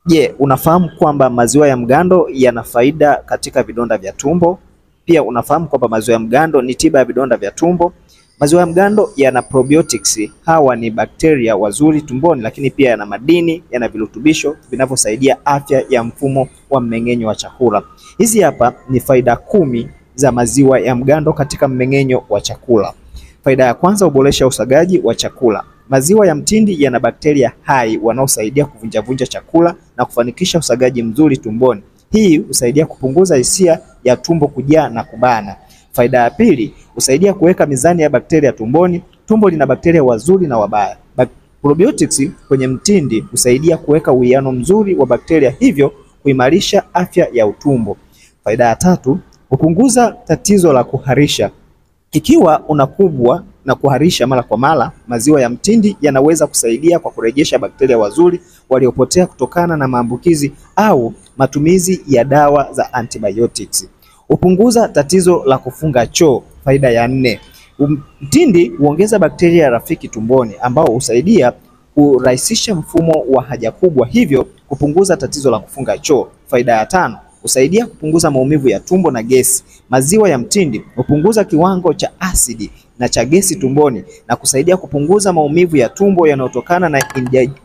Je, unafahamu kwamba maziwa ya mgando yana faida katika vidonda vya tumbo? Pia unafahamu kwamba maziwa ya mgando ni tiba ya vidonda vya tumbo? Maziwa ya mgando yana probiotics. Hawa ni bakteria wazuri tumboni, lakini pia yana madini, yana virutubisho vinavyosaidia afya ya mfumo wa mmeng'enyo wa chakula. Hizi hapa ni faida 10 za maziwa ya mgando katika mmeng'enyo wa chakula. Faida ya kwanza, huboresha usagaji wa chakula. Maziwa ya mtindi yana bakteria hai wanaosaidia kuvunjavunja chakula na kufanikisha usagaji mzuri tumboni. Hii husaidia kupunguza hisia ya tumbo kujaa na kubana. Faida ya pili, husaidia kuweka mizani ya bakteria tumboni. Tumbo lina bakteria wazuri na wabaya. Probiotics kwenye mtindi husaidia kuweka uwiano mzuri wa bakteria, hivyo kuimarisha afya ya utumbo. Faida ya tatu, hupunguza tatizo la kuharisha. Ikiwa unakumbwa na kuharisha mara kwa mara, maziwa ya mtindi yanaweza kusaidia kwa kurejesha bakteria wazuri waliopotea kutokana na maambukizi au matumizi ya dawa za antibiotics. Hupunguza tatizo la kufunga choo. Faida ya 4, mtindi huongeza bakteria rafiki tumboni ambao husaidia kurahisisha mfumo wa haja kubwa, hivyo kupunguza tatizo la kufunga choo. Faida ya 5, husaidia kupunguza maumivu ya tumbo na gesi. Maziwa ya mtindi hupunguza kiwango cha asidi na cha gesi tumboni na kusaidia kupunguza maumivu ya tumbo yanayotokana na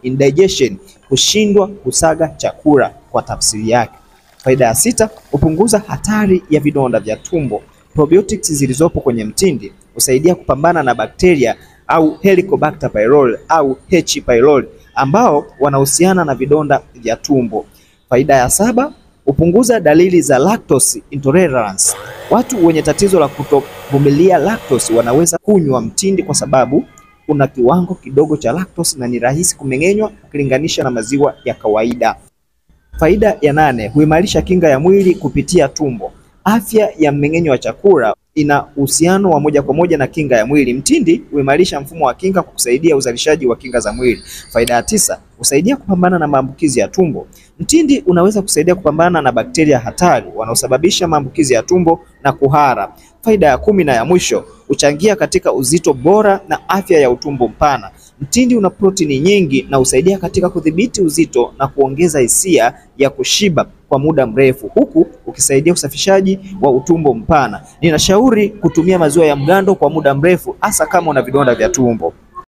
indigestion, kushindwa kusaga chakula kwa tafsiri yake. Faida ya 6, hupunguza hatari ya vidonda vya tumbo. Probiotics zilizopo kwenye mtindi husaidia kupambana na bakteria au Helicobacter pylori au H. pylori ambao wanahusiana na vidonda vya tumbo. Faida ya 7, hupunguza dalili za lactose intolerance. Watu wenye tatizo la kutovumilia lactose wanaweza kunywa mtindi kwa sababu una kiwango kidogo cha lactose na ni rahisi kumeng'enywa ukilinganisha na maziwa ya kawaida. Faida ya 8, huimarisha kinga ya mwili kupitia tumbo. Afya ya mmeng'enyo wa chakula ina uhusiano wa moja kwa moja na kinga ya mwili. Mtindi huimarisha mfumo wa kinga kwa kusaidia uzalishaji wa kinga za mwili. Faida ya 9, husaidia kupambana na maambukizi ya tumbo. Mtindi unaweza kusaidia kupambana na bakteria hatari wanaosababisha maambukizi ya tumbo na kuhara. Faida ya 10 na ya mwisho, huchangia katika uzito bora na afya ya utumbo mpana. Mtindi una protini nyingi na husaidia katika kudhibiti uzito na kuongeza hisia ya kushiba kwa muda mrefu, huku ukisaidia usafishaji wa utumbo mpana. Ninashauri kutumia maziwa ya mgando kwa muda mrefu, hasa kama una vidonda vya tumbo.